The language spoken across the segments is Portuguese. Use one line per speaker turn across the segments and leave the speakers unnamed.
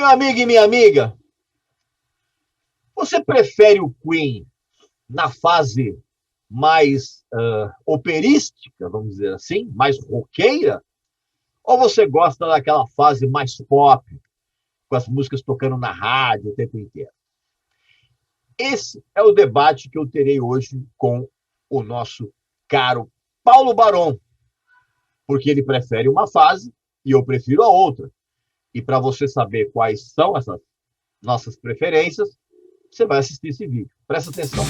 Meu amigo e minha amiga, você prefere o Queen na fase mais operística, vamos dizer assim, mais roqueira? Ou você gosta daquela fase mais pop, com as músicas tocando na rádio o tempo inteiro? Esse é o debate que eu terei hoje com o nosso caro Paulo Barão, porque ele prefere uma fase e eu prefiro a outra. E para você saber quais são essas nossas preferências, você vai assistir esse vídeo. Presta atenção.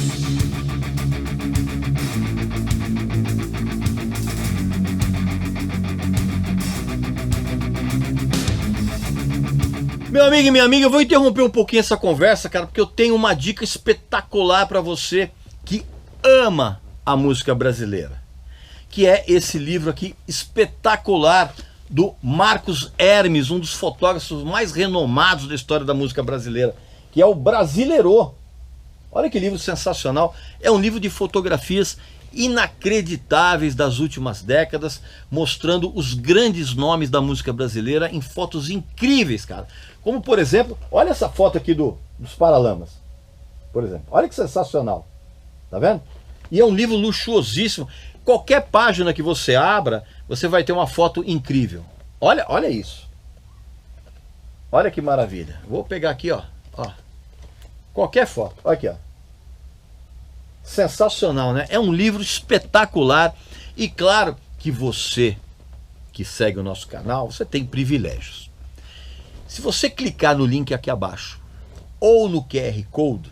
Meu amigo e minha amiga, eu vou interromper um pouquinho essa conversa, cara, porque eu tenho uma dica espetacular para você que ama a música brasileira, que é esse livro aqui espetacular do Marcos Hermes, um dos fotógrafos mais renomados da história da música brasileira, que é o Brasileirô. Olha que livro sensacional. É um livro de fotografias inacreditáveis das últimas décadas, mostrando os grandes nomes da música brasileira em fotos incríveis, cara. Como, por exemplo, olha essa foto aqui dos Paralamas, por exemplo. Olha que sensacional. Tá vendo? E é um livro luxuosíssimo. Qualquer página que você abra, você vai ter uma foto incrível. Olha isso. Olha que maravilha. Vou pegar aqui, ó. Qualquer foto. Olha aqui, ó. Sensacional, né? É um livro espetacular. E claro que você que segue o nosso canal, você tem privilégios. Se você clicar no link aqui abaixo ou no QR Code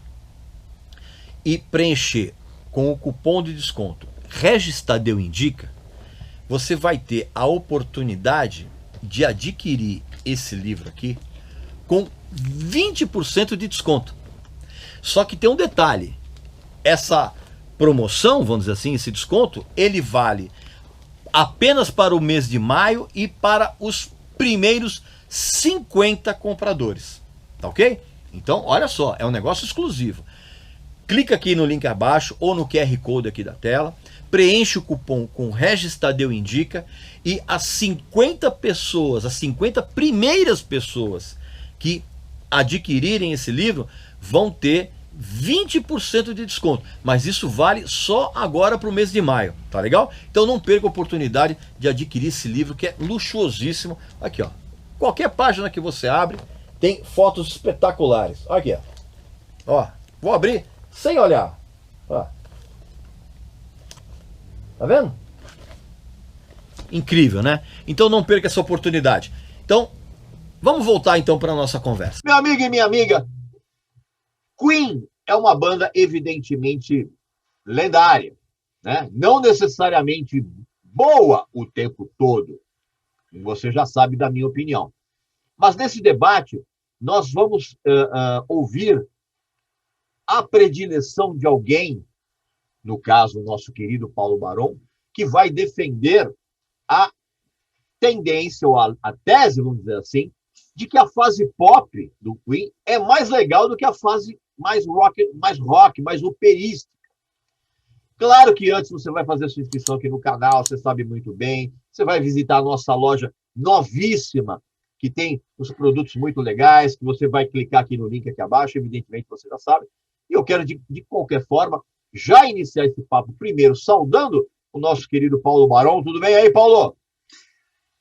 e preencher com o cupom de desconto Regis Tadeu Indica, você vai ter a oportunidade de adquirir esse livro aqui com 20% de desconto. Só que tem um detalhe, essa promoção, vamos dizer assim, esse desconto, ele vale apenas para o mês de maio e para os primeiros 50 compradores, tá ok? Então, olha só, é um negócio exclusivo. Clica aqui no link abaixo ou no QR Code aqui da tela, preenche o cupom com Regis Tadeu Indica e as 50 pessoas, as 50 primeiras pessoas que adquirirem esse livro vão ter 20% de desconto, mas isso vale só agora para o mês de maio, tá legal? Então não perca a oportunidade de adquirir esse livro que é luxuosíssimo. Aqui, ó, qualquer página que você abre tem fotos espetaculares. Aqui, ó, vou abrir sem olhar, ó. Tá vendo? Incrível, né? Então não perca essa oportunidade. Então vamos voltar então para a nossa conversa.
Meu amigo e minha amiga, Queen é uma banda evidentemente lendária, né? Não necessariamente boa o tempo todo. Você já sabe da minha opinião. Mas nesse debate, nós vamos ouvir a predileção de alguém, no caso, o nosso querido Paulo Barão, que vai defender a tendência, ou a tese, vamos dizer assim, de que a fase pop do Queen é mais legal do que a fase mais rock, mais operística. Claro que antes você vai fazer a sua inscrição aqui no canal, você sabe muito bem, você vai visitar a nossa loja novíssima, que tem os produtos muito legais, que você vai clicar aqui no link aqui abaixo, evidentemente você já sabe. E eu quero, de qualquer forma, já iniciar esse papo primeiro, saudando o nosso querido Paulo Barão. Tudo bem aí, Paulo?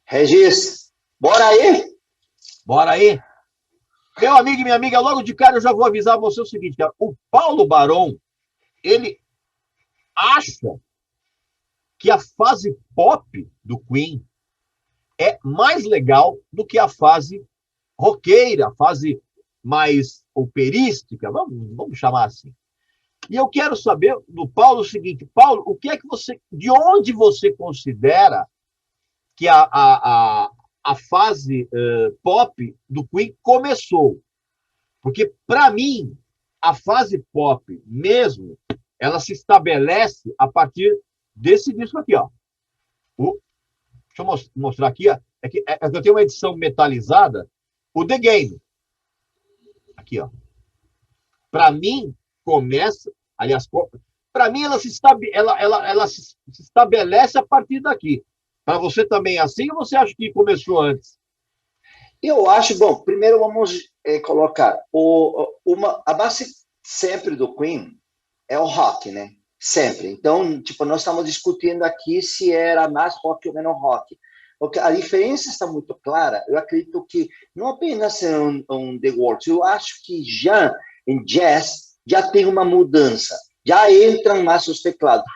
Regis, bora aí?
Bora aí. Meu amigo e minha amiga, logo de cara eu já vou avisar você o seguinte, cara. O Paulo Barão, ele acha que a fase pop do Queen é mais legal do que a fase roqueira, a fase mais operística, vamos chamar assim. E eu quero saber do Paulo o seguinte, Paulo, o que é que de onde você considera que a fase pop do Queen começou? Porque, para mim, a fase pop mesmo, ela se estabelece a partir desse disco aqui, ó. Deixa eu mostrar aqui, ó. Eu tenho uma edição metalizada, o The Game. Aqui, ó. Para mim, começa, aliás, para mim ela se estabelece a partir daqui. Para você também é assim, ou você acha que começou antes?
Eu acho, bom, primeiro vamos colocar, a base sempre do Queen é o rock, né? Sempre. Então, tipo, nós estamos discutindo aqui se era mais rock ou menos rock. Porque a diferença está muito clara. Eu acredito que não apenas é The Works, eu acho que já em jazz já tem uma mudança, já entram mais os teclados.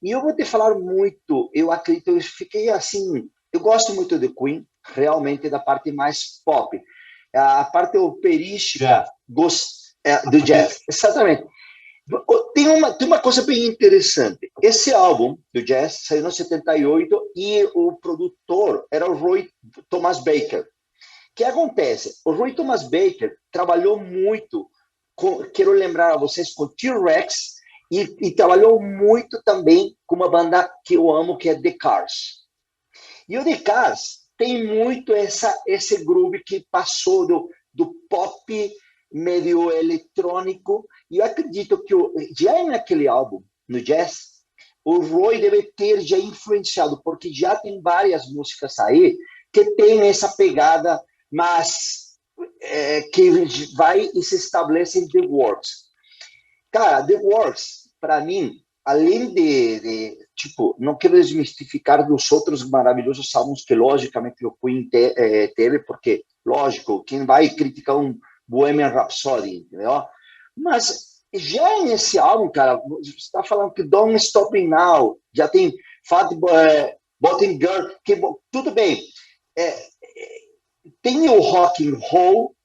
E eu vou te falar muito, eu acredito, eu fiquei assim, eu gosto muito de Queen, realmente da parte mais pop. A parte operística do jazz, exatamente. Tem uma coisa bem interessante. Esse álbum do jazz saiu em 78 e o produtor era o Roy Thomas Baker. O que acontece? O Roy Thomas Baker trabalhou muito, quero lembrar a vocês, com T-Rex e trabalhou muito também com uma banda que eu amo, que é The Cars. E o The Cars tem muito esse groove que passou do pop meio eletrônico, e eu acredito que já naquele álbum, no jazz, o Roy deve ter já influenciado, porque já tem várias músicas aí que tem essa pegada, mas que vai e se estabelece em The Works. Cara, The Works, para mim, além tipo, não quero desmistificar dos outros maravilhosos álbuns que, logicamente, o Queen teve, porque, lógico, quem vai criticar um Bohemian Rhapsody, entendeu? Mas já nesse álbum, cara, você está falando que Don't Stop Me Now, já tem Fat Bottom Girl, que, tudo bem, tem o rock and roll,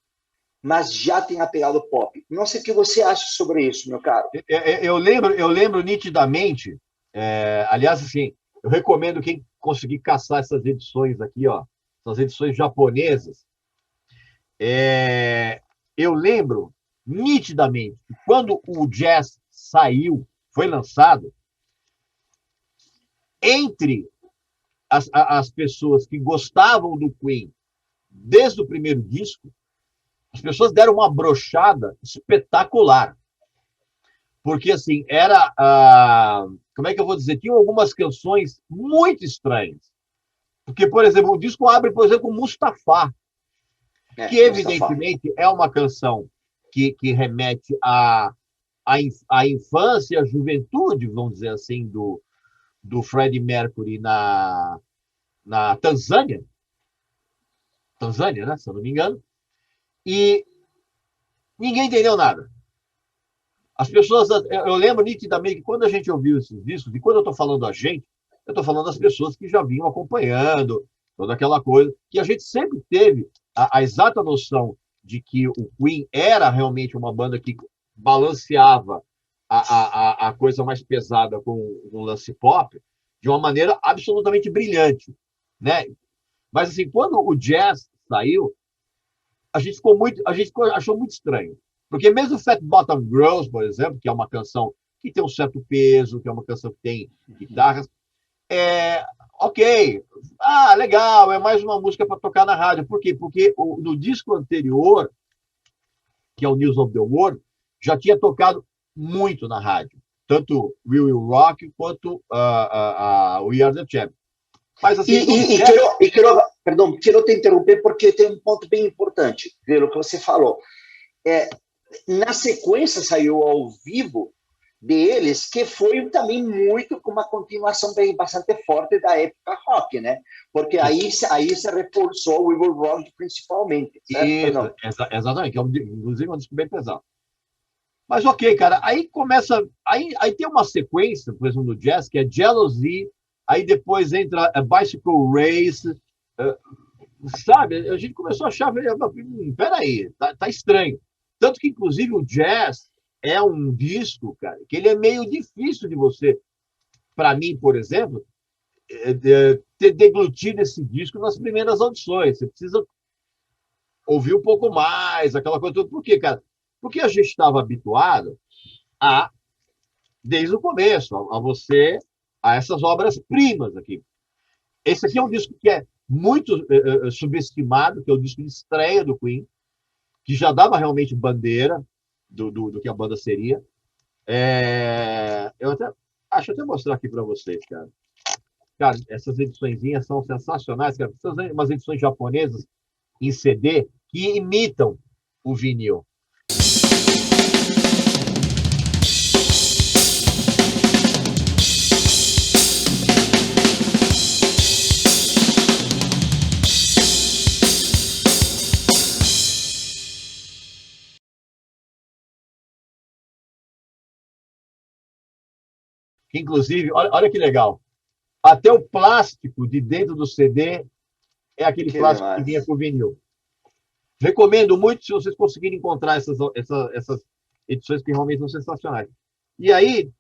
mas já tem a pegada pop. Não sei o que você acha sobre isso, meu caro.
Eu lembro nitidamente, aliás, assim, eu recomendo quem conseguir caçar essas edições aqui, ó, essas edições japonesas. Eu lembro nitidamente que quando o jazz saiu, foi lançado, entre as pessoas que gostavam do Queen desde o primeiro disco, as pessoas deram uma brochada espetacular. Porque, assim, como é que eu vou dizer? Tinha algumas canções muito estranhas. Porque, por exemplo, o disco abre, por exemplo, com Mustafa, que evidentemente é uma canção que remete à infância, à juventude, vamos dizer assim, do Freddie Mercury na Tanzânia. Tanzânia, né? Se eu não me engano. E ninguém entendeu nada. As pessoas, eu lembro nitidamente que quando a gente ouviu esses discos, e quando eu estou falando a gente, eu estou falando das pessoas que já vinham acompanhando, toda aquela coisa, que a gente sempre teve a exata noção de que o Queen era realmente uma banda que balanceava a coisa mais pesada com o lance pop de uma maneira absolutamente brilhante, né? Mas assim, quando o jazz saiu, a gente achou muito estranho. Porque mesmo Fat Bottom Girls, por exemplo, que é uma canção que tem um certo peso, que é uma canção que tem guitarras, ok, legal, é mais uma música para tocar na rádio. Por quê? Porque no disco anterior, que é o News of the World, já tinha tocado muito na rádio. Tanto We Will Rock quanto We Are the Champions. Mas, assim,
quero te interromper porque tem um ponto bem importante, pelo que você falou. Na sequência saiu ao vivo deles, que foi também muito com uma continuação bem bastante forte da época rock, né? Porque aí se reforçou o We Will Rock principalmente, certo?
Isso, exatamente, que é inclusive um disco bem pesado. Mas ok, cara, aí começa, aí tem uma sequência, por exemplo, no jazz, que é Jealousy, aí depois entra Bicycle Race, sabe? A gente começou a achar, peraí, tá estranho. Tanto que, inclusive, o jazz é um disco, cara, que ele é meio difícil de você, para mim, por exemplo, ter deglutido esse disco nas primeiras audições. Você precisa ouvir um pouco mais, aquela coisa toda. Por quê, cara? Porque a gente estava habituado desde o começo, a essas obras-primas aqui. Esse aqui é um disco que é muito subestimado, que é o disco de estreia do Queen, que já dava realmente bandeira do que a banda seria. Eu até mostrar aqui para vocês, cara. Cara, essas ediçõezinhas são sensacionais, cara. São umas edições japonesas em CD que imitam o vinil. Que, inclusive, olha que legal. Até o plástico de dentro do CD é aquele plástico que vinha com o vinil. Recomendo muito se vocês conseguirem encontrar essas edições que realmente são sensacionais. E aí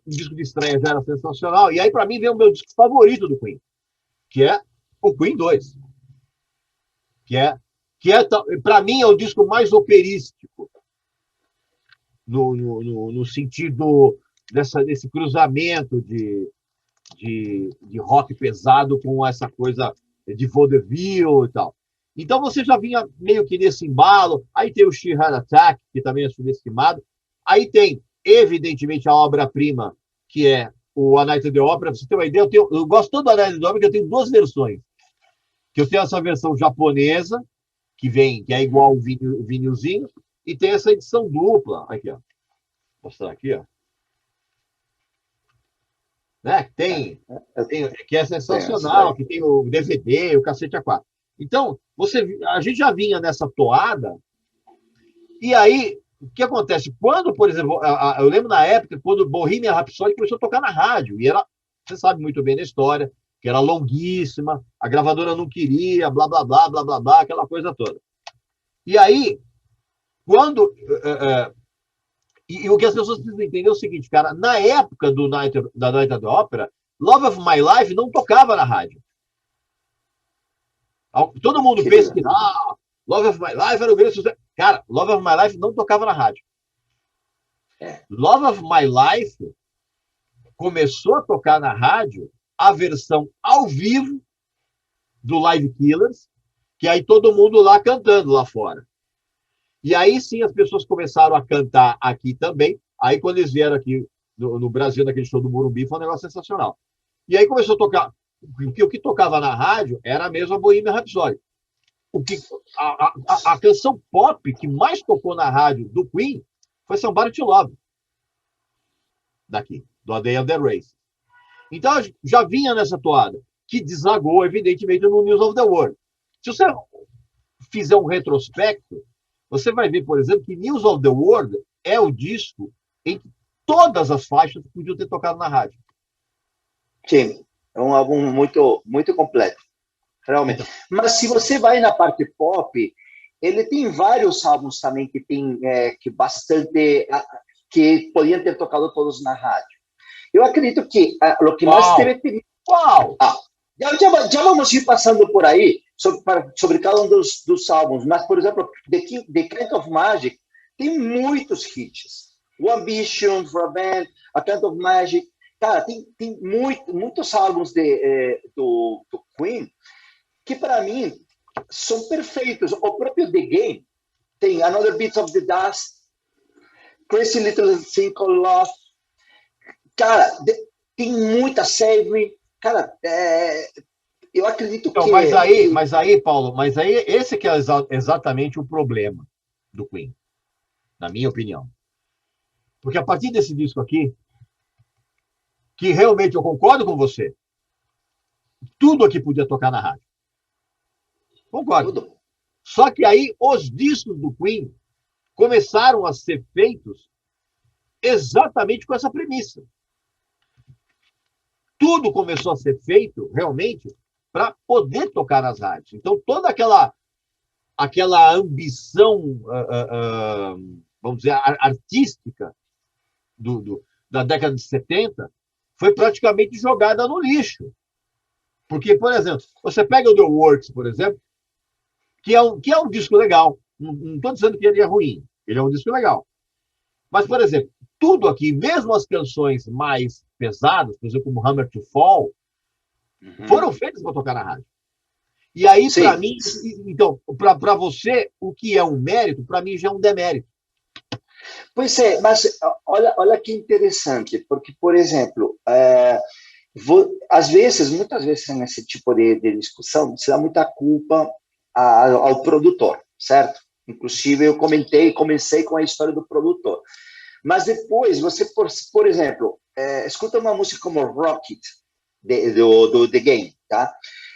o disco de estreia já era sensacional. E aí, para mim, veio o meu disco favorito do Queen, que é o Queen 2. Para mim, é o disco mais operístico, no sentido desse cruzamento de rock pesado com essa coisa de vaudeville e tal. Então você já vinha meio que nesse embalo. Aí tem o She Heart Attack, que também é subestimado. Aí tem, evidentemente, a obra-prima, que é o A Night at the Opera. Pra você ter uma ideia, eu gosto tanto do A Night at the Opera que eu tenho duas versões. Que eu tenho essa versão japonesa, que é igual o vinilzinho, e tem essa edição dupla. Aqui, ó. Vou mostrar aqui, ó. Né? Que é sensacional, que tem o DVD, o cacete A4. Então, a gente já vinha nessa toada, e aí, o que acontece? Quando, por exemplo, eu lembro na época, quando Bohemian Rhapsody começou a tocar na rádio, e você sabe muito bem da história, que era longuíssima, a gravadora não queria, blá, blá, blá, blá, blá, blá, aquela coisa toda. E aí, quando... E o que as pessoas precisam entender é o seguinte, cara, na época da Night at the Opera, Love of My Life não tocava na rádio. Todo mundo pensa que Love of My Life era o grande sucesso. Cara, Love of My Life não tocava na rádio. Love of My Life começou a tocar na rádio a versão ao vivo do Live Killers, que aí todo mundo lá cantando lá fora. E aí sim as pessoas começaram a cantar aqui também. Aí quando eles vieram aqui no Brasil, naquele show do Morumbi, foi um negócio sensacional. E aí começou a tocar. O que tocava na rádio era mesmo a Bohemian Rhapsody. A canção pop que mais tocou na rádio do Queen foi Somebody to Love. Daqui, do A Day of the Race. Então já vinha nessa toada, que desagou, evidentemente, no News of the World. Se você fizer um retrospecto, você vai ver, por exemplo, que News of the World é o disco em que todas as faixas podiam ter tocado na rádio.
Sim, é um álbum muito, muito completo, realmente. Mas se você vai na parte pop, ele tem vários álbuns também que tem que podiam ter tocado todos na rádio. Eu acredito que o que mais teve...
Uau!
Já vamos ir passando por aí sobre cada um dos álbuns, mas, por exemplo, The Kind of Magic tem muitos hits. O Ambition for a Band, A Kind of Magic. Cara, tem muitos álbuns do Queen que, para mim, são perfeitos. O próprio The Game tem Another Beat of the Dust, Crazy Little Thing Called Love. Cara, tem muita Save Me. Cara, eu acredito que...
Mas aí, Paulo, esse que é exatamente o problema do Queen, na minha opinião. Porque a partir desse disco aqui, que realmente eu concordo com você, tudo aqui podia tocar na rádio. Concordo.
Tudo.
Só que aí os discos do Queen começaram a ser feitos exatamente com essa premissa. Tudo começou a ser feito, realmente, para poder tocar nas rádios. Então, toda aquela ambição, vamos dizer, artística da década de 70 foi praticamente jogada no lixo. Porque, por exemplo, você pega o The Works, por exemplo, que é um disco legal. Não estou dizendo que ele é ruim. Ele é um disco legal. Mas, por exemplo, tudo aqui, mesmo as canções mais pesadas, por exemplo, como Hammer to Fall, foram feitas para tocar na rádio. E aí, para mim, então, para você, o que é um mérito, para mim já é um demérito.
Pois é, mas olha que interessante, porque, por exemplo, muitas vezes, nesse tipo de discussão, se dá muita culpa ao produtor, certo? Inclusive, eu comecei com a história do produtor. Mas depois, você, por exemplo, escuta uma música como Rocket, do The Game, tá?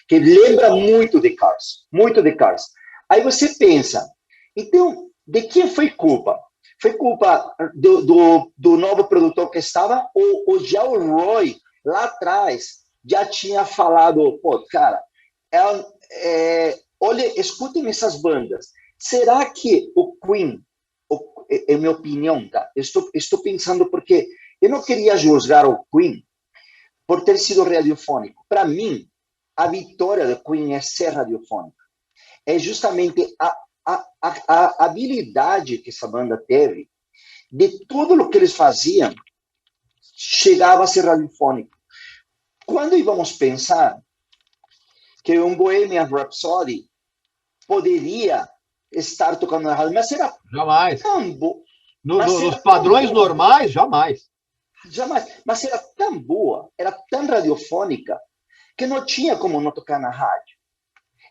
Que lembra muito de Cars, muito de Cars. Aí você pensa, então, de quem foi culpa? Foi culpa do novo produtor que estava, ou já o Roy, lá atrás, já tinha falado, pô, cara, olha, escutem essas bandas. Será que o Queen, é minha opinião, tá? Estou pensando porque eu não queria julgar o Queen por ter sido radiofônico. Para mim, a vitória do Queen é ser radiofônico. É justamente a habilidade que essa banda teve de tudo o que eles faziam chegava a ser radiofônico. Quando íamos pensar que um Bohemian Rhapsody poderia estar tocando na rádio, mas era
Jamais.
tão boa.
Nos padrões normais, jamais.
Jamais. Mas era tão boa, era tão radiofônica, que não tinha como não tocar na rádio.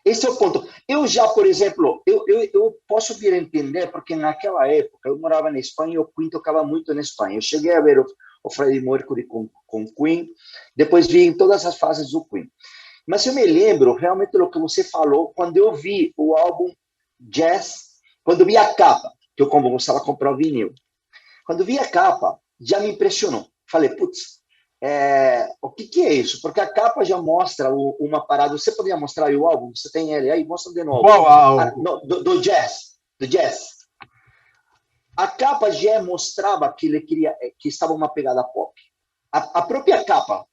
Esse é o ponto. Eu já, por exemplo, eu posso vir a entender, porque naquela época eu morava na Espanha e o Queen tocava muito na Espanha. Eu cheguei a ver o Freddie Mercury com Queen, depois vi em todas as fases do Queen. Mas eu me lembro realmente do que você falou quando eu vi o álbum Jazz, quando eu vi a capa, que eu começava a comprar o vinil. Quando eu vi a capa, já me impressionou. Falei, putz, o que é isso? Porque a capa já mostra uma parada. Você poderia mostrar aí o álbum? Você tem ele aí? Mostra de novo.
Qual?
Do Jazz. Do Jazz. A capa já mostrava que ele queria, que estava uma pegada pop. A própria capa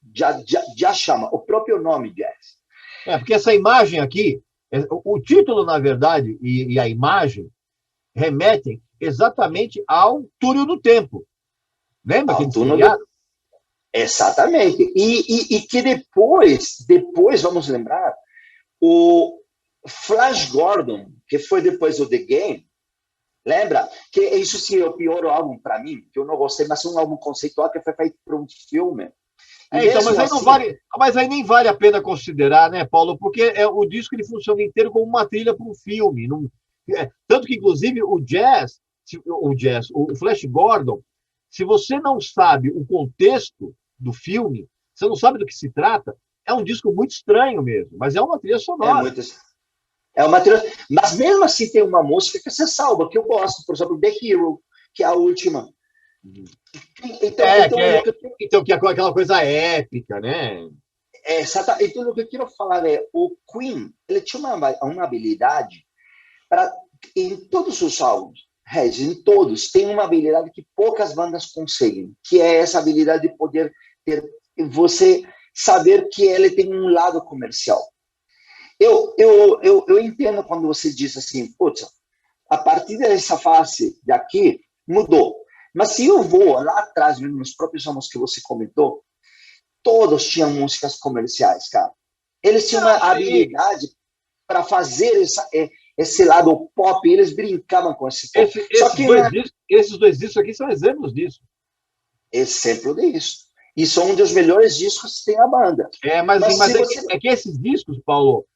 já chama, o próprio nome Jazz.
Porque essa imagem aqui, o título, na verdade, e a imagem remetem exatamente ao túnel do tempo. Lembra que
Exatamente. E que depois, vamos lembrar, o Flash Gordon, que foi depois do The Game, lembra? Que isso sim é o pior álbum para mim, que eu não gostei, mas é um álbum conceitual que foi feito para um filme.
Então, mas aí, assim, mas aí nem vale a pena considerar, né, Paulo? Porque o disco ele funciona inteiro como uma trilha para um filme. Tanto que, inclusive, o Flash Gordon, se você não sabe o contexto do filme, você não sabe do que se trata, é um disco muito estranho mesmo, mas é uma trilha sonora.
É uma trilha, mas mesmo assim tem uma música que você salva, que eu gosto, por exemplo, The Hero, que é a última.
Então que é aquela coisa épica, né?
Então, o que eu quero falar é, o Queen, ele tinha uma habilidade para, em todos os álbuns, em todos, tem uma habilidade que poucas bandas conseguem, que é essa habilidade de poder ter, você saber que ele tem um lado comercial. Eu entendo quando você diz assim, putz, a partir dessa fase daqui, mudou. Mas se eu vou lá atrás, nos próprios álbuns que você comentou, todos tinham músicas comerciais, cara. Eles tinham uma habilidade para fazer esse lado pop, e eles brincavam com esse pop.
Esses dois discos aqui são exemplos disso.
Exemplo disso. E são um dos melhores discos que tem a banda.
Mas é que esses discos, Paulo,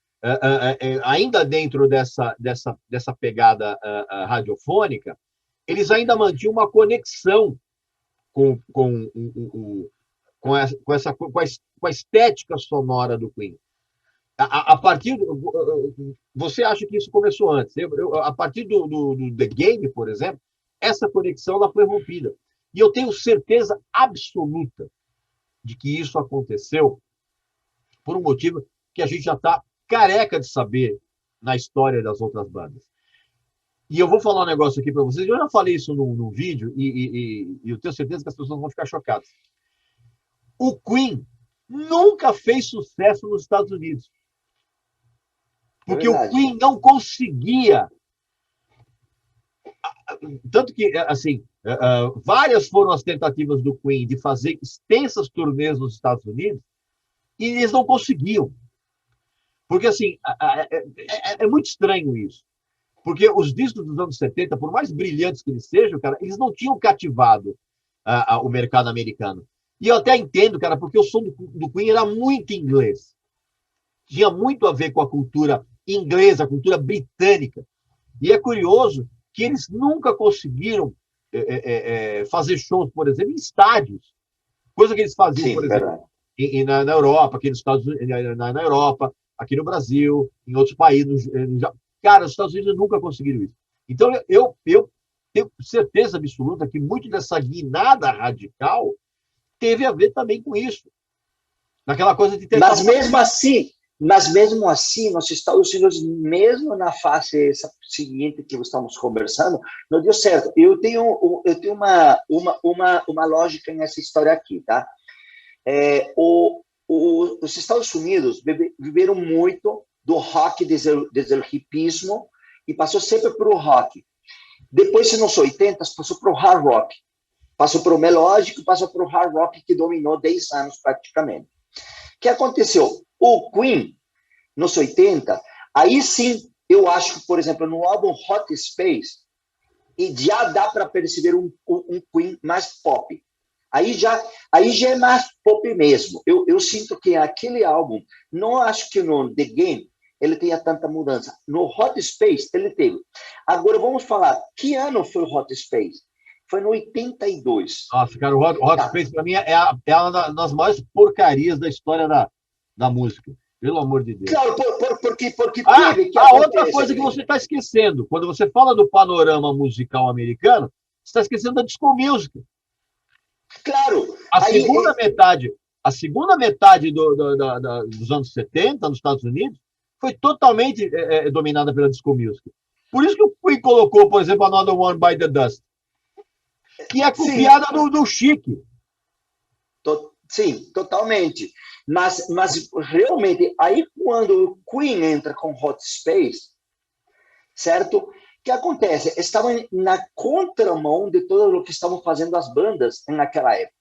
ainda dentro dessa pegada radiofônica, eles ainda mantinham uma conexão com a estética sonora do Queen. Você acha que isso começou antes? A partir do The Game, por exemplo, essa conexão ela foi rompida. E eu tenho certeza absoluta de que isso aconteceu por um motivo que a gente já está careca de saber na história das outras bandas. E eu vou falar um negócio aqui para vocês. Eu já falei isso num vídeo e eu tenho certeza que as pessoas vão ficar chocadas. O Queen nunca fez sucesso nos Estados Unidos. Porque o Queen não conseguia. Tanto que, assim, várias foram as tentativas do Queen de fazer extensas turnês nos Estados Unidos e eles não conseguiam. Porque, assim, é muito estranho isso. Porque os discos dos anos 70, por mais brilhantes que eles sejam, cara, eles não tinham cativado o mercado americano. E eu até entendo, cara, porque o som do Queen era muito inglês. Tinha muito a ver com a cultura inglesa, a cultura britânica. E é curioso que eles nunca conseguiram fazer shows, por exemplo, em estádios. Coisa que eles faziam,
Sim,
por exemplo, na Europa, aqui nos Estados Unidos, na Europa, aqui no Brasil, em outros países. Cara, os Estados Unidos nunca conseguiram isso. Então, eu tenho certeza absoluta que muito dessa guinada radical teve a ver também com isso. Naquela coisa de tentar...
Mas mesmo assim, nos Estados Unidos, mesmo na fase seguinte que estamos conversando, não deu certo. Eu tenho uma lógica nessa história aqui, tá? Os Estados Unidos viveram muito do rock desde o hipismo e passou sempre para o rock. Depois, nos 80, passou para o hard rock. Passou para o melódico, passou para o hard rock, que dominou 10 anos praticamente. O que aconteceu? O Queen, nos 80, aí sim, eu acho que, por exemplo, no álbum Hot Space, e já dá para perceber um Queen mais pop. Aí já é mais pop mesmo. Eu sinto que aquele álbum, não acho que no The Game ele tenha tanta mudança. No Hot Space, ele teve. Agora, vamos falar, que ano foi o Hot Space? Foi no 82.
Nossa, cara, o Hot Space, para mim, é uma das maiores porcarias da história da música. Pelo amor de Deus.
Claro, porque
teve que outra coisa que você está esquecendo. Quando você fala do panorama musical americano, você está esquecendo da disco music.
Claro.
A segunda metade dos anos 70, nos Estados Unidos, foi totalmente dominada pela disco music. Por isso que o Queen colocou, por exemplo, Another One by the Dust, que é copiada do Chic.
Sim, totalmente. Mas realmente, aí quando o Queen entra com Hot Space, certo? O que acontece? Estavam na contramão de tudo o que estavam fazendo as bandas naquela época.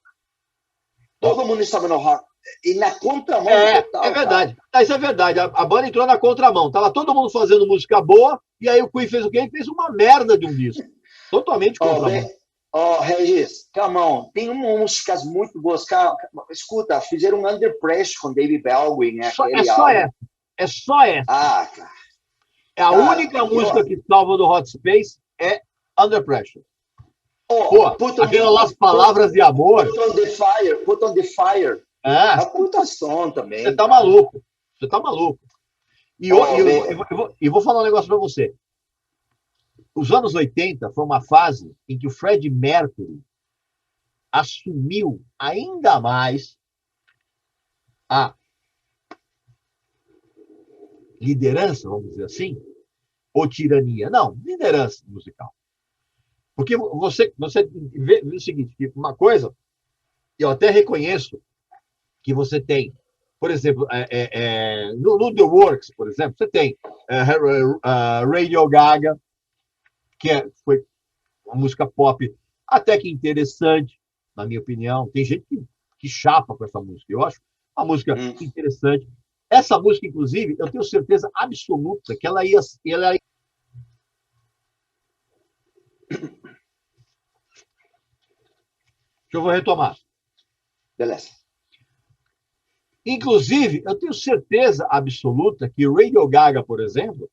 Todo mundo estava no rock. E na contramão total.
É verdade. Isso é verdade. A banda entrou na contramão. Tava todo mundo fazendo música boa, e aí o Queen fez o quê? Ele fez uma merda de um disco. Totalmente contramão.
Regis, calma, tem músicas muito boas. Escuta, fizeram um Under Pressure com David Bowie, né?
É só essa.
Ah, cara.
A única música que salva do Hot Space é Under Pressure. Aquelas Las Palavras de Amor.
Put on the Fire. É puta som também.
Você tá maluco. E vou falar um negócio para você. Os anos 80 foi uma fase em que o Freddie Mercury assumiu ainda mais a liderança, vamos dizer assim, ou tirania. Não, liderança musical. Porque você vê o seguinte, que uma coisa, eu até reconheço que você tem, por exemplo, no The Works, por exemplo, você tem Radio Gaga, que foi uma música pop até que interessante, na minha opinião. Tem gente que chapa com essa música. Eu acho uma música interessante. Essa música, inclusive, eu tenho certeza absoluta que ela ia... Eu vou retomar.
Beleza.
Inclusive, eu tenho certeza absoluta que Radio Gaga, por exemplo,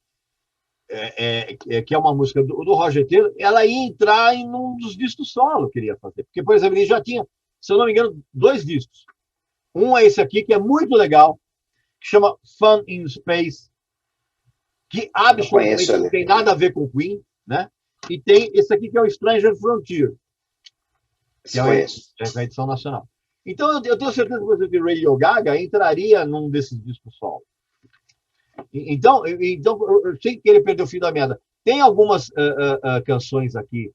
que é uma música do Roger Taylor, ela ia entrar em um dos discos solo que ele ia fazer. Porque, por exemplo, ele já tinha, se eu não me engano, 2 discos. Um é esse aqui, que é muito legal, que chama Fun in Space, que absolutamente não tem nada a ver com Queen, né? E tem esse aqui, que é o Stranger Frontier, que é a edição nacional. Então, eu tenho certeza, por exemplo, que Radio Gaga entraria num desses discos solo. Então, eu sei que ele perdeu o fio da meada. Tem algumas canções aqui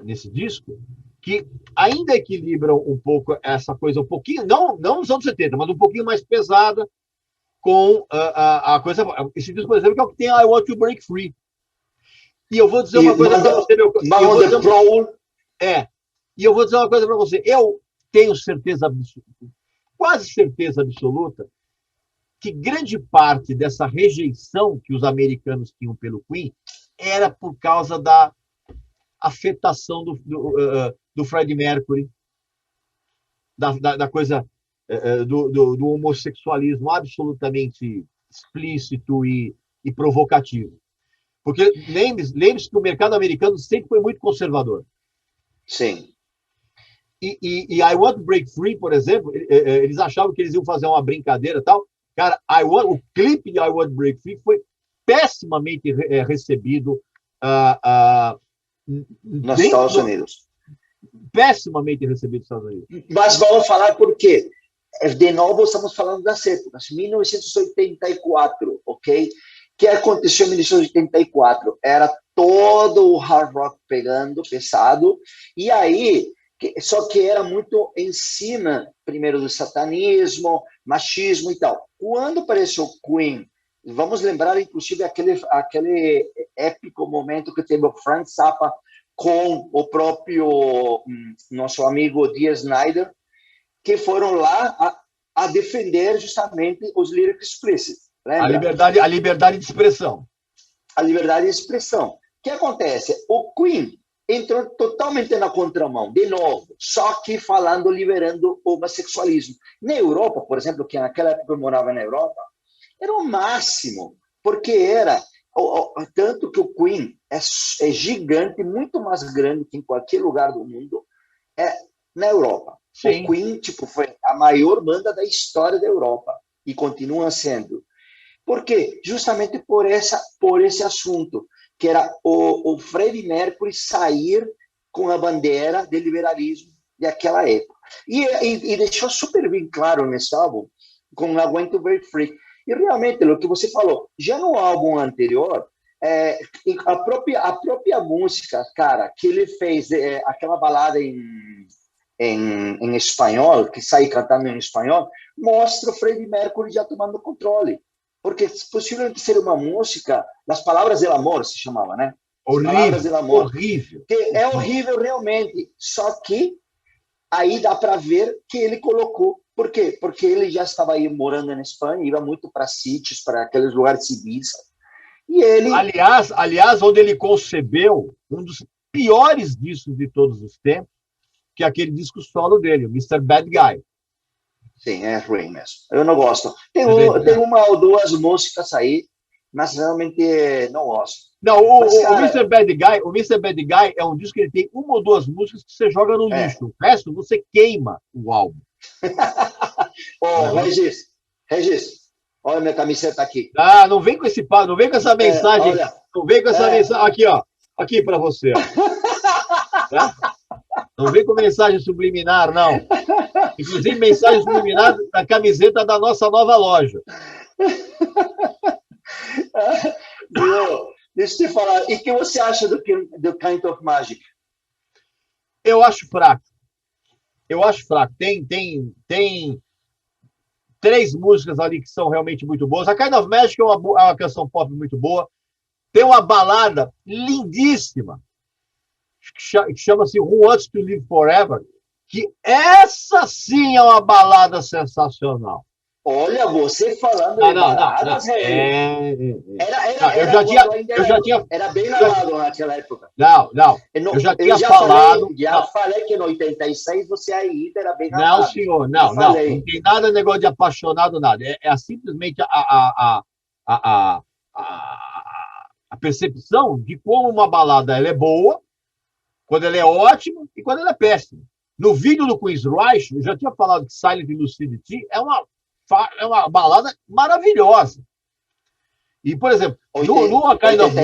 nesse disco que ainda equilibram um pouco essa coisa, um pouquinho, não nos anos 70, mas um pouquinho mais pesada com a coisa. Esse disco, por exemplo, que é o que tem I Want to Break Free. E eu vou dizer uma coisa para você, E eu vou dizer uma coisa para você. Eu tenho certeza absoluta, quase certeza absoluta, que grande parte dessa rejeição que os americanos tinham pelo Queen era por causa da afetação do Freddie Mercury, da coisa do homossexualismo absolutamente explícito e provocativo. Porque lembre-se que o mercado americano sempre foi muito conservador.
Sim.
E I Want to Break Free, por exemplo, eles achavam que eles iam fazer uma brincadeira e tal. Cara, o clipe de I Want to Break Free foi pessimamente recebido
nos Estados Unidos.
Pessimamente recebido nos Estados Unidos.
Mas vamos falar por quê. De novo, estamos falando das épocas. 1984, ok? O que aconteceu em 1984? Era todo o hard rock pegando, pesado, e aí, só que era muito em cima, primeiro, do satanismo, machismo e tal. Quando apareceu Queen, vamos lembrar, inclusive, aquele épico momento que teve o Frank Zappa com o próprio nosso amigo Dee Snider, que foram lá a defender justamente os lyrics explícitos.
A liberdade de expressão.
A liberdade de expressão. O que acontece? O Queen entrou totalmente na contramão, de novo, só que falando, liberando o homossexualismo. Na Europa, por exemplo, que naquela época eu morava na Europa, era o máximo, porque era, tanto que o Queen é gigante, muito mais grande que em qualquer lugar do mundo, na Europa. Sim. O Queen foi a maior banda da história da Europa, e continua sendo. Por quê? Justamente por esse assunto, que era o Freddie Mercury sair com a bandeira do liberalismo daquela época. E deixou super bem claro nesse álbum, com I Want to Break Free. E realmente, o que você falou, já no álbum anterior, a própria música, cara, que ele fez, aquela balada em espanhol, que sai cantando em espanhol, mostra o Freddie Mercury já tomando controle. Porque possivelmente ser uma música, Las Palavras del Amor se chamava, né?
Horrível.
Que é horrível realmente, só que aí dá para ver que ele colocou. Por quê? Porque ele já estava aí morando na Espanha, ia muito para sítios, para aqueles lugares civis. E ele...
Aliás, onde ele concebeu um dos piores discos de todos os tempos, que é aquele disco solo dele, o Mr. Bad Guy.
Sim, é ruim mesmo. Eu não gosto. Tem uma ou duas músicas aí, mas realmente não gosto.
Não, o Mr. Bad Guy é um disco que ele tem uma ou duas músicas que você joga no lixo. O resto você queima o álbum.
Regis, olha minha camiseta aqui.
Ah, não vem com esse papo, não vem com essa mensagem. Não vem com essa mensagem. Aqui, ó. Aqui para você. Ó. Não vem com mensagem subliminar, não. Inclusive, mensagem subliminar na camiseta da nossa nova loja.
Deixa eu te falar. E o que você acha do Kind of Magic?
Eu acho fraco. Tem 3 músicas ali que são realmente muito boas. A Kind of Magic é uma canção pop muito boa. Tem uma balada lindíssima que chama-se Who Wants to Live Forever, que essa sim é uma balada sensacional.
Olha, você falando de baladas, era bem lavado naquela época.
Não. Eu já tinha falado.
Falei que no 86 você ainda era bem lavado.
Não, senhor, não tem nada de negócio de apaixonado, nada. É simplesmente a percepção de como uma balada ela é boa, quando ela é ótima e quando ela é péssima. No vídeo do Queen's Reich, eu já tinha falado que Silent Lucidity é uma balada maravilhosa. E, por exemplo, no A Kind of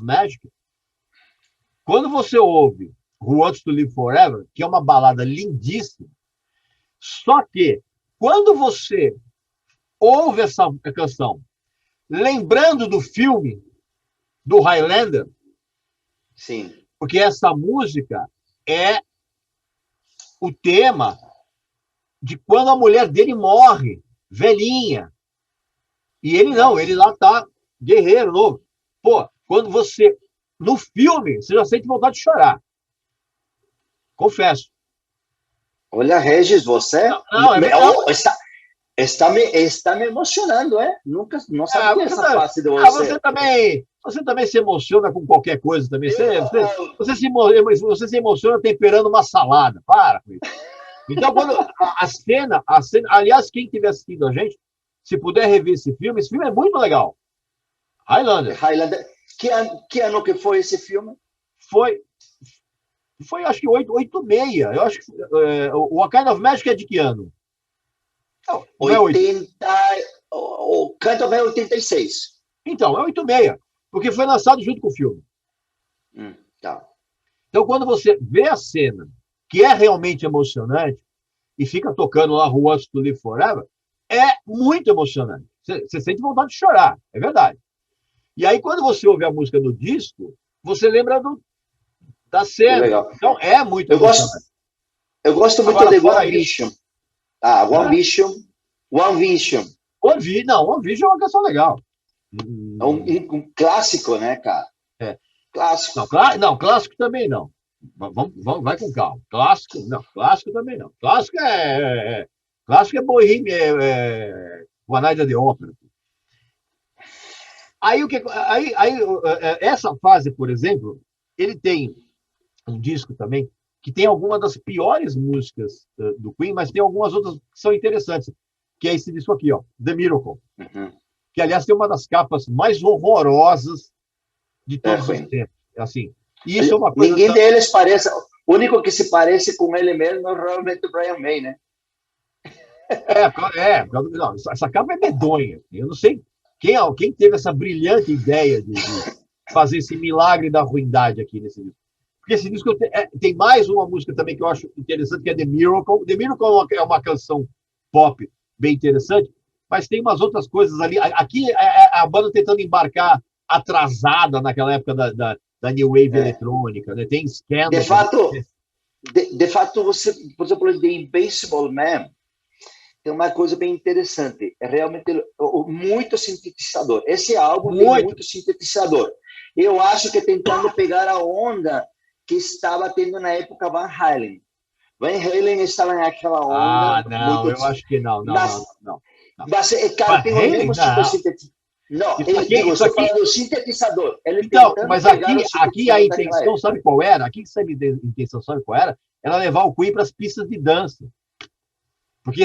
Magic, quando você ouve Who Wants to Live Forever, que é uma balada lindíssima, só que quando você ouve essa canção lembrando do filme do Highlander,
sim,
porque essa música é o tema de quando a mulher dele morre, velhinha. E ele não, ele lá tá guerreiro novo. Pô, quando você... No filme, você já sente vontade de chorar. Confesso.
Olha, Regis, você... Está me emocionando, é? Não sabia essa face de você.
Você também se emociona com qualquer coisa também. Você se emociona temperando uma salada. Para com isso. Então, quando a cena, aliás, quem tiver assistindo a gente, se puder rever esse filme é muito legal. Highlander.
Highlander. Que ano que foi esse filme?
Foi acho que 86. Eu acho que o A Kind of Magic é de que ano?
Não, 80, o Kind of é 86.
Então, é 86, porque foi lançado junto com o filme.
Tá.
Então, quando você vê a cena, que é realmente emocionante, e fica tocando lá Who Wants to Live Forever, é muito emocionante. Você sente vontade de chorar, é verdade. E aí, quando você ouve a música no disco, você lembra da cena.
Legal.
Então, é muito emocionante.
Eu gosto muito de One Vision. One Vision. One Vision.
One Vision é uma canção legal.
É um clássico, né, cara? Clássico.
Clássico também não. Vai com calma. Clássico também não. Clássico é Bohemia, One Night at the Opera. Aí essa fase, por exemplo, ele tem um disco também que tem algumas das piores músicas do Queen, mas tem algumas outras que são interessantes, que é esse disco aqui, ó, The Miracle, que aliás tem uma das capas mais horrorosas de todos os tempos. Assim, isso é uma coisa.
Ninguém deles parece. O único que se parece com ele mesmo é realmente o Brian May, né?
Não, essa capa é medonha. Eu não sei quem teve essa brilhante ideia de fazer esse milagre da ruindade aqui nesse disco. Porque esse disco tem mais uma música também que eu acho interessante, que é The Miracle. The Miracle é uma canção pop bem interessante, mas tem umas outras coisas ali. Aqui é a banda tentando embarcar atrasada naquela época da New Wave eletrônica, né? Tem Scandal.
De fato, você, por exemplo, The Invisible Man, tem uma coisa bem interessante. É realmente muito sintetizador. Esse álbum tem muito sintetizador. Eu acho que tentando pegar a onda que estava tendo na época Van Halen. Van Halen estava naquela onda.
Eu acho que não.
Mas, cara, tem o mesmo tipo de sintetizador. Não,
isso aqui
falando do sintetizador.
Então, mas aqui a intenção, sabe qual era? Aqui a intenção, sabe qual era? Era levar o Queen para as pistas de dança. Porque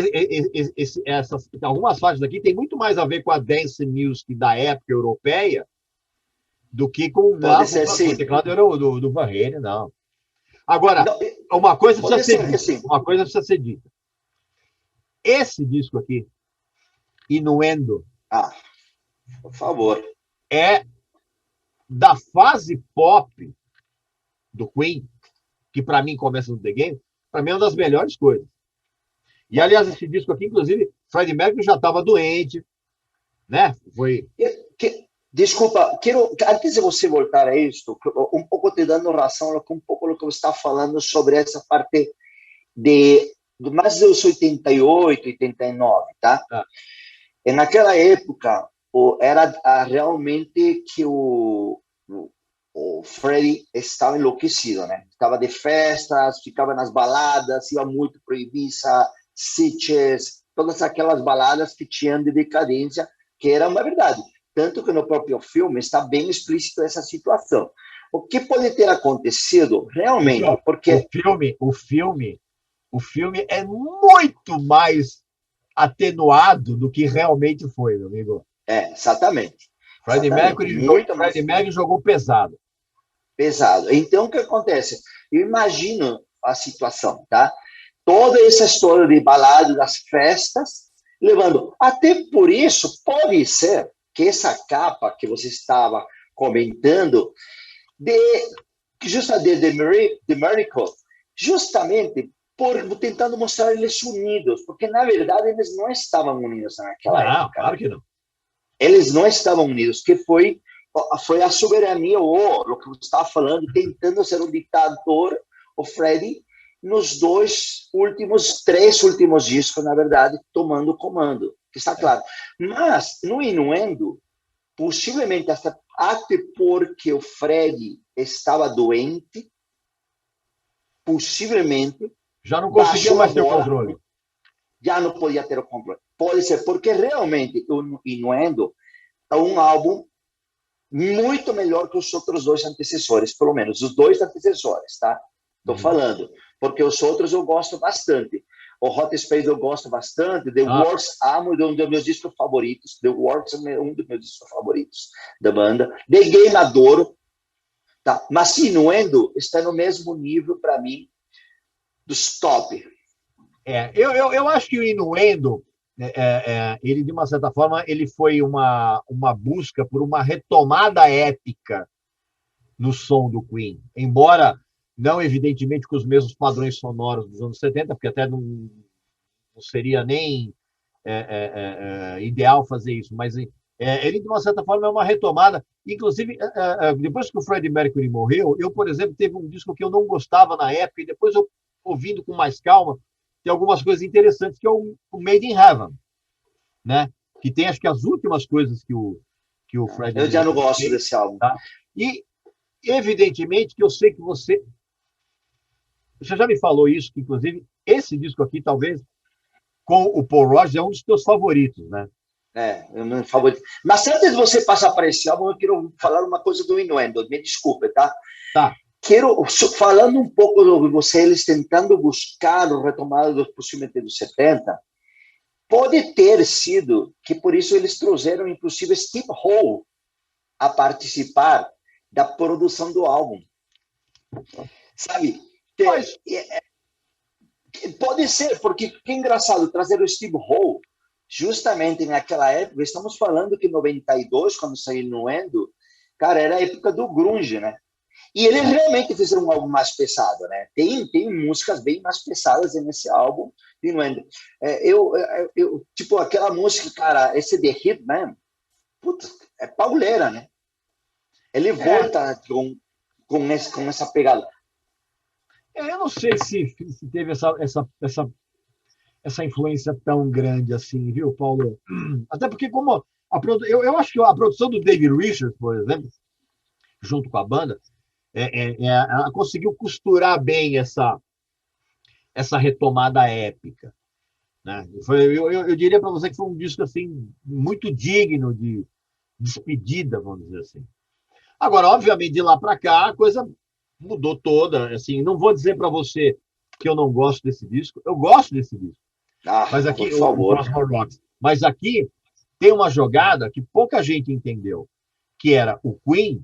algumas faixas aqui tem muito mais a ver com a dance music da época europeia do que com o teclado do Van Halen, não. Agora, uma coisa precisa ser dita. Esse disco aqui, Innuendo,
por favor,
é da fase pop do Queen, que para mim começa no The Game, para mim é uma das melhores coisas. E, aliás, esse disco aqui, inclusive, Freddie Mercury já estava doente, né?
Desculpa, antes de você voltar a isso, um pouco te dando razão com um pouco do que você está falando sobre essa parte de mais dos 88, 89, tá? E naquela época, era realmente que o Freddie estava enlouquecido, né? Estava de festas, ficava nas baladas, ia muito para Ibiza, Sitges, todas aquelas baladas que tinham de decadência, que era uma verdade. Tanto que no próprio filme está bem explícito essa situação. O que pode ter acontecido realmente? Porque
o filme é muito mais atenuado do que realmente foi, meu amigo.
Exatamente.
Freddie Mercury jogou pesado.
Pesado. Então, o que acontece? Eu imagino a situação, tá? Toda essa história de balada, das festas, levando. Até por isso, pode ser que essa capa que você estava comentando, The Miracle, justamente tentando mostrar eles unidos, porque, na verdade, eles não estavam unidos naquela época.
Não, claro que não.
Eles não estavam unidos, que foi a soberania, o que você estava falando, tentando ser um ditador, o Freddie, nos três últimos discos, na verdade, tomando o comando, que está claro. Mas, no Innuendo, possivelmente, até porque o Freddie estava doente, possivelmente...
Já não conseguia mais ter o controle.
Já não podia ter o controle. Pode ser, porque realmente o Innuendo é um álbum muito melhor que os outros dois antecessores, pelo menos os dois antecessores, tá? Estou falando, porque os outros eu gosto bastante. O Hot Space eu gosto bastante. The Works, amo, é um dos meus discos favoritos. The Works é um dos meus discos favoritos da banda. The Game adoro. Tá? Mas Innuendo está no mesmo nível, para mim, dos top.
Eu acho que o Innuendo, ele, de uma certa forma, ele foi uma busca por uma retomada épica no som do Queen. Embora não, evidentemente, com os mesmos padrões sonoros dos anos 70, porque até não seria nem ideal fazer isso, mas ele, de uma certa forma, é uma retomada. Inclusive, depois que o Freddie Mercury morreu, eu, por exemplo, teve um disco que eu não gostava na época, e depois eu, ouvindo com mais calma, tem algumas coisas interessantes, que é o Made in Heaven, né? Que tem, acho que, as últimas coisas que o Freddie
Eu já não gosto fez, desse álbum.
Tá? E, evidentemente, que eu sei que você já me falou isso, que, inclusive, esse disco aqui, talvez, com o Paul Rodgers, é um dos teus favoritos, né?
É o meu favorito. Mas antes de você passar para esse álbum, eu quero falar uma coisa do Innuendo. Me desculpe, tá?
Tá.
Falando um pouco de você, eles tentando buscar o retomado possivelmente dos 70, pode ter sido que por isso eles trouxeram, inclusive, Steve Howe a participar da produção do álbum. Sabe?
Mas...
Pode ser, porque que engraçado trazer o Steve Howe justamente naquela época. Estamos falando que em 92, quando saiu Innuendo, cara, era a época do grunge, né? E eles realmente fizeram um álbum mais pesado, né? Tem músicas bem mais pesadas nesse álbum de Innuendo. Tipo, aquela música, cara, esse The Hitman, putz, é pauleira, né? Ele volta com essa pegada.
Eu não sei se teve essa influência tão grande assim, viu, Paulo? Até porque, como eu acho que a produção do David Richards, por exemplo, junto com a banda, ela conseguiu costurar bem essa retomada épica, né? Eu diria para você que foi um disco assim muito digno de despedida, vamos dizer assim. Agora, obviamente, de lá para cá, a coisa mudou toda. Assim, não vou dizer para você que eu não gosto desse disco. Eu gosto desse disco. Mas aqui,
por favor.
o Rocks. Mas aqui tem uma jogada que pouca gente entendeu, que era o Queen.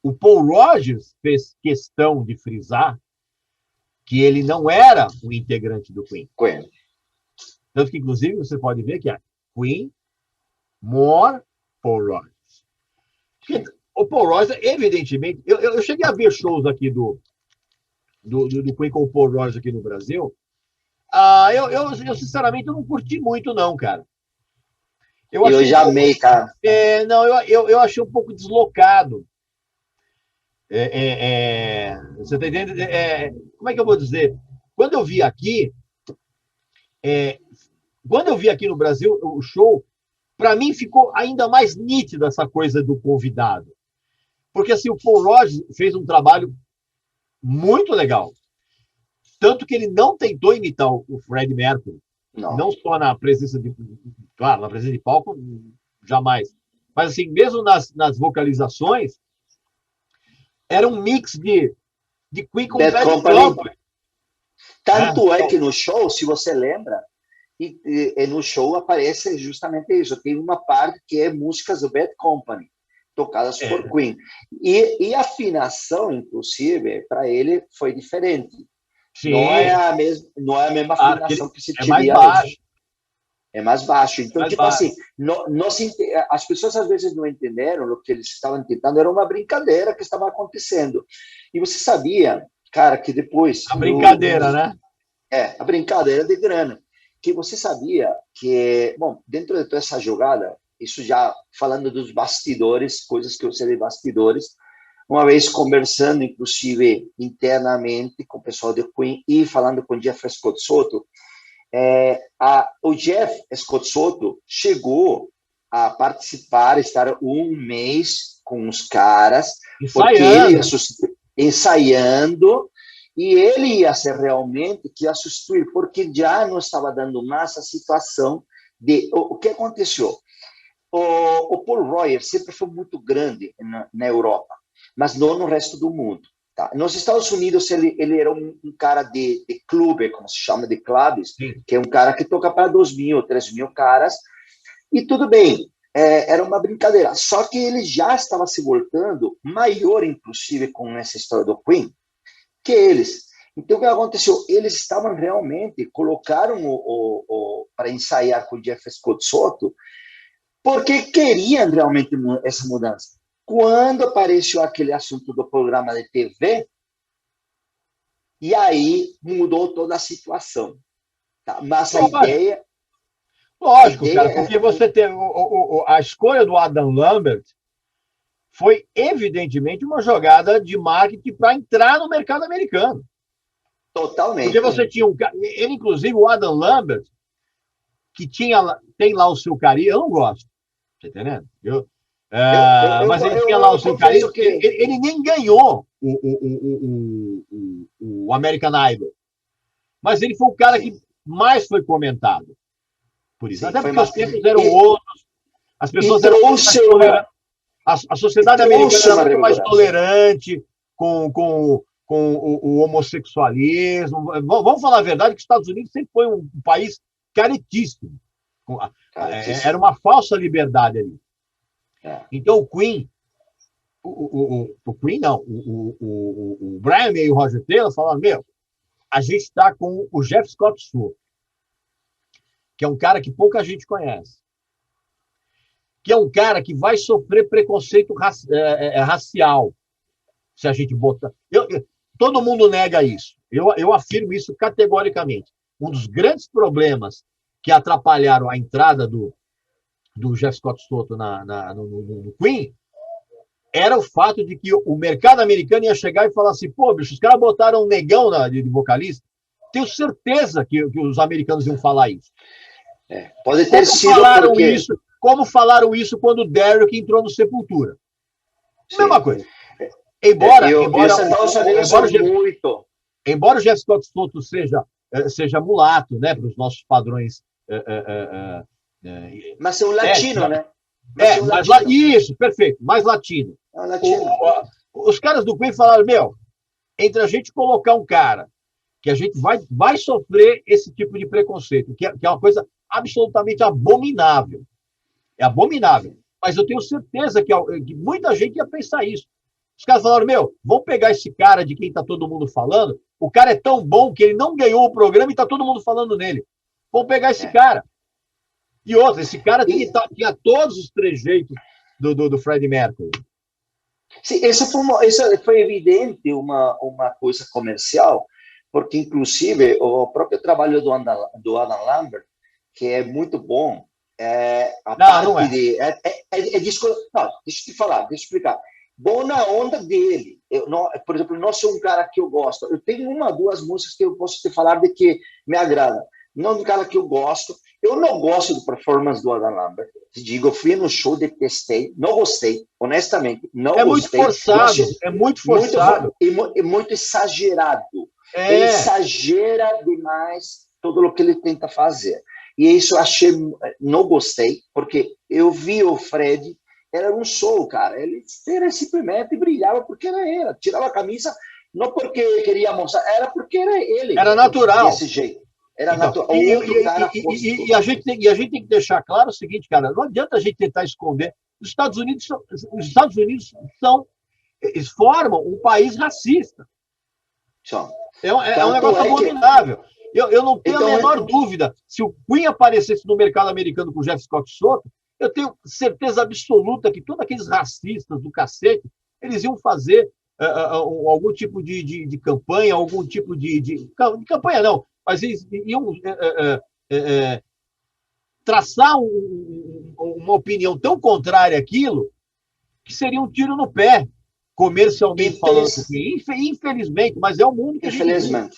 O Paul Rodgers fez questão de frisar que ele não era o integrante do Queen. Tanto que, inclusive, você pode ver que é Queen, more Paul Rodgers. Porque o Paul Rodgers, evidentemente, eu cheguei a ver shows aqui do Queen com o Paul Rodgers aqui no Brasil. Eu sinceramente, eu não curti muito, não, cara.
Eu já amei, cara.
Não, eu achei um pouco deslocado. Você tá entendendo? Como é que eu vou dizer? Quando eu vi aqui no Brasil o show, para mim ficou ainda mais nítida essa coisa do convidado. Porque assim, o Paul Rodgers fez um trabalho muito legal. Tanto que ele não tentou imitar o Freddie Mercury. Não só na presença de... Claro, na presença de palco, jamais. Mas assim, mesmo nas vocalizações, era um mix de Queen com Bad Company.
Tanto é que no show, se você lembra, e no show aparece justamente isso. Tem uma parte que é músicas do Bad Company, tocadas por Queen. E a afinação, inclusive, para ele foi diferente.
Sim.
Não é a mesma afinação que se tinha.
É mais baixo.
É mais baixo. Então,
mais
tipo
baixo.
assim, as pessoas às vezes não entenderam o que eles estavam tentando, era uma brincadeira que estava acontecendo. E você sabia, cara, que depois...
A brincadeira, né?
A brincadeira de grana. Que você sabia que, bom, dentro de toda essa jogada, isso já falando dos bastidores, coisas que eu sei de bastidores, uma vez conversando, inclusive, internamente com o pessoal de Queen e falando com Jeff Scott Soto, o Jeff Scott Soto chegou a participar, estar um mês com os caras, porque ele ia ensaiando, e ele ia ser realmente que ia substituir, porque já não estava dando mais a situação de... O que aconteceu? O Paul Rodgers sempre foi muito grande na Europa, mas não no resto do mundo. Tá? Nos Estados Unidos, ele era um cara de clube, como se chama, de clubes,
Sim.
que é um cara que toca para 2.000, 3.000 caras, e tudo bem, era uma brincadeira. Só que ele já estava se voltando maior, inclusive, com essa história do Queen, que eles. Então, o que aconteceu? Eles estavam realmente, colocaram para ensaiar com o Jeff Scott Soto, porque queriam realmente essa mudança. Quando apareceu aquele assunto do programa de TV, e aí mudou toda a situação. Tá? Mas a ideia...
Lógico, cara, porque você tem a escolha do Adam Lambert foi evidentemente uma jogada de marketing para entrar no mercado americano.
Totalmente.
Porque você tinha ele, inclusive, o Adam Lambert, que tem lá o seu carinho, eu não gosto, tá entendendo? Mas ele tinha lá o seu carinho, que... ele nem ganhou o American Idol. Mas ele foi o cara que mais foi comentado. Por isso. Sim, até porque os tempos eram outros, as pessoas eram muito mais tolerantes. A sociedade americana era muito mais tolerante com o homossexualismo. Vamos falar a verdade, que os Estados Unidos sempre foi um país caretíssimo. Era uma falsa liberdade ali. Então, o Queen, o Queen não, o Brian May e o Roger Taylor falaram, a gente está com o Jeff Scott Soto, que é um cara que pouca gente conhece, que é um cara que vai sofrer preconceito racial, se a gente botar... Todo mundo nega isso. Eu afirmo isso categoricamente. Um dos grandes problemas que atrapalharam a entrada do Jeff Scott Soto no Queen era o fato de que o mercado americano ia chegar e falar assim, pô, bicho, os caras botaram um negão de vocalista. Tenho certeza que os americanos iam falar isso.
Pode ter sido porque...
Como falaram isso quando o Derek entrou no Sepultura. Sim. Mesma coisa. Embora o Jeff Scott Soto seja mulato, né, para os nossos padrões...
mas é um latino, né?
Isso, perfeito, mais latino. Os caras do Queen falaram, entre a gente colocar um cara que a gente vai sofrer esse tipo de preconceito, que é uma coisa absolutamente abominável. É abominável. Mas eu tenho certeza que muita gente ia pensar isso. Os caras falaram, vamos pegar esse cara de quem está todo mundo falando, o cara é tão bom que ele não ganhou o programa e está todo mundo falando nele. Vamos pegar esse cara. E outra, esse cara tinha todos os trejeitos do Freddie Mercury.
Sim, isso foi evidente uma coisa comercial, porque, inclusive, o próprio trabalho do Adam Lambert, que é muito bom,
não é.
Deixa eu te falar, deixa eu explicar. Bom na onda dele. Por exemplo, não sou um cara que eu gosto. Eu tenho 1 ou 2 músicas que eu posso te falar de que me agrada. Não é um cara que eu gosto. Eu não gosto do performance do Adam Lambert. Te digo, eu fui no show, detestei, não gostei, honestamente, não gostei.
É muito forçado.
É muito exagerado. Ele exagera demais tudo o que ele tenta fazer. E isso eu achei, não gostei, porque eu vi o Fred, era um show, cara. Ele simplesmente brilhava porque era ele. Tirava a camisa, não porque queria mostrar, era porque era ele.
Era natural.
Desse jeito. Era
então,
natural.
E a gente tem que deixar claro o seguinte, cara, não adianta a gente tentar esconder. Os Estados Unidos eles formam um país racista. É um negócio abominável. Eu não tenho a menor dúvida. Se o Queen aparecesse no mercado americano com o Jeff Scott Soto, eu tenho certeza absoluta que todos aqueles racistas do cacete, eles iam fazer algum tipo de campanha, algum tipo de campanha não, mas eles iam traçar uma opinião tão contrária àquilo que seria um tiro no pé, comercialmente falando. Infelizmente, mas é o mundo que a gente vive.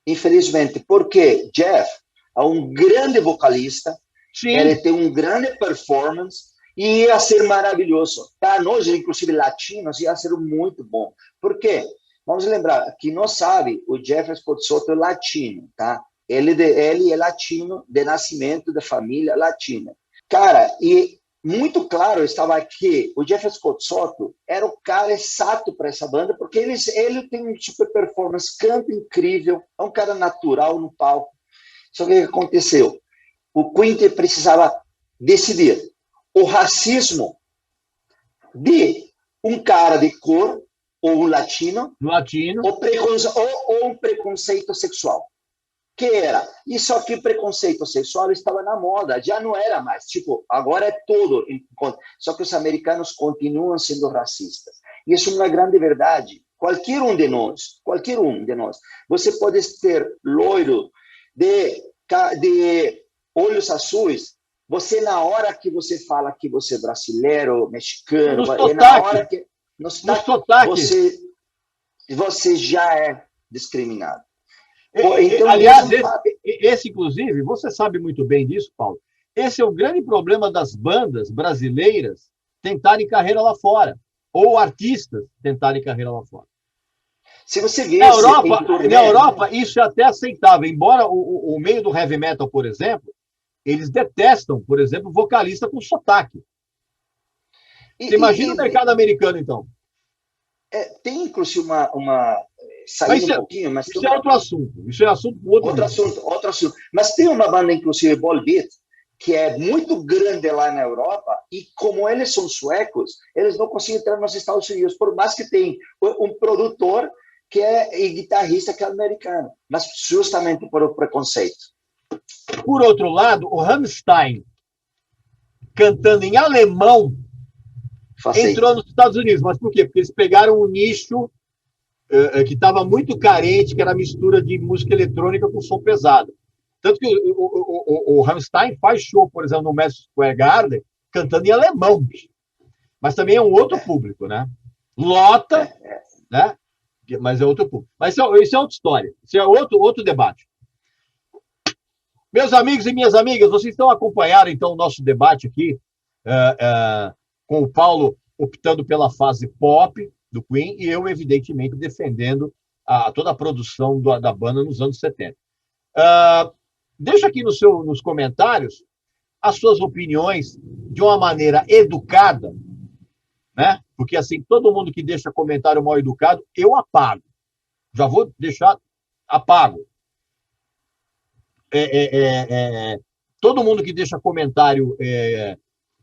Infelizmente, porque Jeff é um grande vocalista,
Sim.
Ele tem um grande performance e ia ser maravilhoso. Para nós, inclusive latinos, ia ser muito bom. Por quê? Vamos lembrar, que não sabe, o Jeff Scott Soto é latino, tá? Ele é latino, de nascimento, de família latina. Cara, muito claro estava que o Jeff Scott Soto era o cara exato para essa banda, porque ele tem um tipo de performance, canta incrível, é um cara natural no palco. Só que o que aconteceu? O Queen precisava decidir o racismo de um cara de cor ou um latino, ou um preconceito sexual. Que era? E só que o preconceito sexual estava na moda, já não era mais. Tipo, agora é tudo. Só que os americanos continuam sendo racistas. E isso é uma grande verdade. Qualquer um de nós, você pode ter loiro de olhos azuis, você, na hora que você fala que você é brasileiro, mexicano, na hora que no sotaque, você já é discriminado.
Então, aliás, esse, inclusive, você sabe muito bem disso, Paulo, esse é o grande problema das bandas brasileiras tentarem carreira lá fora, ou artistas tentarem carreira lá fora.
Se você vê
na Europa, isso é até aceitável, embora o meio do heavy metal, por exemplo, eles detestam, por exemplo, vocalista com sotaque. Você imagina o mercado americano, então.
Tem, inclusive, saindo um pouquinho, mas
isso é outro assunto. Isso é assunto
outro assunto. Mas tem uma banda, inclusive, Volbeat, que é muito grande lá na Europa, e como eles são suecos, eles não conseguem entrar nos Estados Unidos, por mais que tem um produtor que e guitarrista que é americano, mas justamente por o preconceito.
Por outro lado, o Rammstein, cantando em alemão, entrou nos Estados Unidos. Mas por quê? Porque eles pegaram um nicho que estava muito carente, que era a mistura de música eletrônica com som pesado. Tanto que o Rammstein faz show, por exemplo, no Madison Square Garden, cantando em alemão. Mas também é um outro público, né? Lota, né? Mas é outro público. Mas isso é outra história. Isso é outro debate. Meus amigos e minhas amigas, vocês estão acompanhando, então, o nosso debate aqui, com o Paulo optando pela fase pop do Queen e eu, evidentemente, defendendo toda a produção da banda nos anos 70. Deixa aqui nos comentários as suas opiniões de uma maneira educada, né? Porque, assim, todo mundo que deixa comentário mal educado, eu apago. Já vou deixar apago. Todo mundo que deixa comentário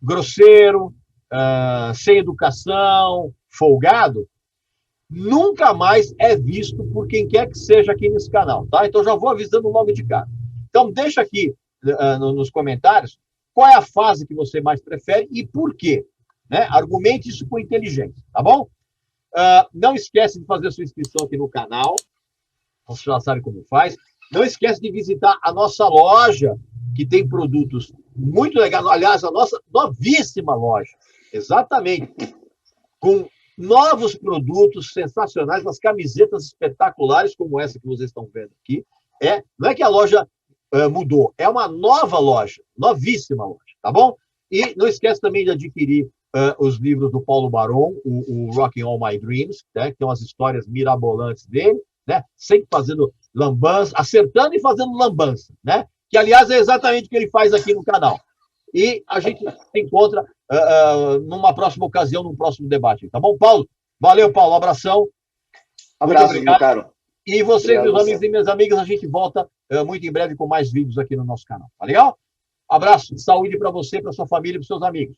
grosseiro, sem educação, folgado, nunca mais é visto por quem quer que seja aqui nesse canal, tá? Então já vou avisando logo de cara. Então deixa aqui nos comentários qual é a fase que você mais prefere e por quê, né? Argumente isso com inteligência, tá bom? Não esquece de fazer a sua inscrição aqui no canal, você já sabe como faz. Não esquece de visitar a nossa loja, que tem produtos muito legais. Aliás, a nossa novíssima loja, exatamente, com novos produtos sensacionais, as camisetas espetaculares, como essa que vocês estão vendo aqui. Não é que a loja mudou, é uma nova loja, novíssima loja, tá bom? E não esquece também de adquirir os livros do Paulo Baron, o Rocking All My Dreams, né, que tem umas histórias mirabolantes dele, né, sempre fazendo lambança, acertando e fazendo lambança, né? Que, aliás, é exatamente o que ele faz aqui no canal. E a gente se encontra numa próxima ocasião, num próximo debate. Tá bom, Paulo? Valeu, Paulo. Abração.
Abraço, meu caro.
E vocês, meus amigos e minhas amigas, a gente volta muito em breve com mais vídeos aqui no nosso canal. Tá legal? Abraço, saúde para você, para sua família e para seus amigos.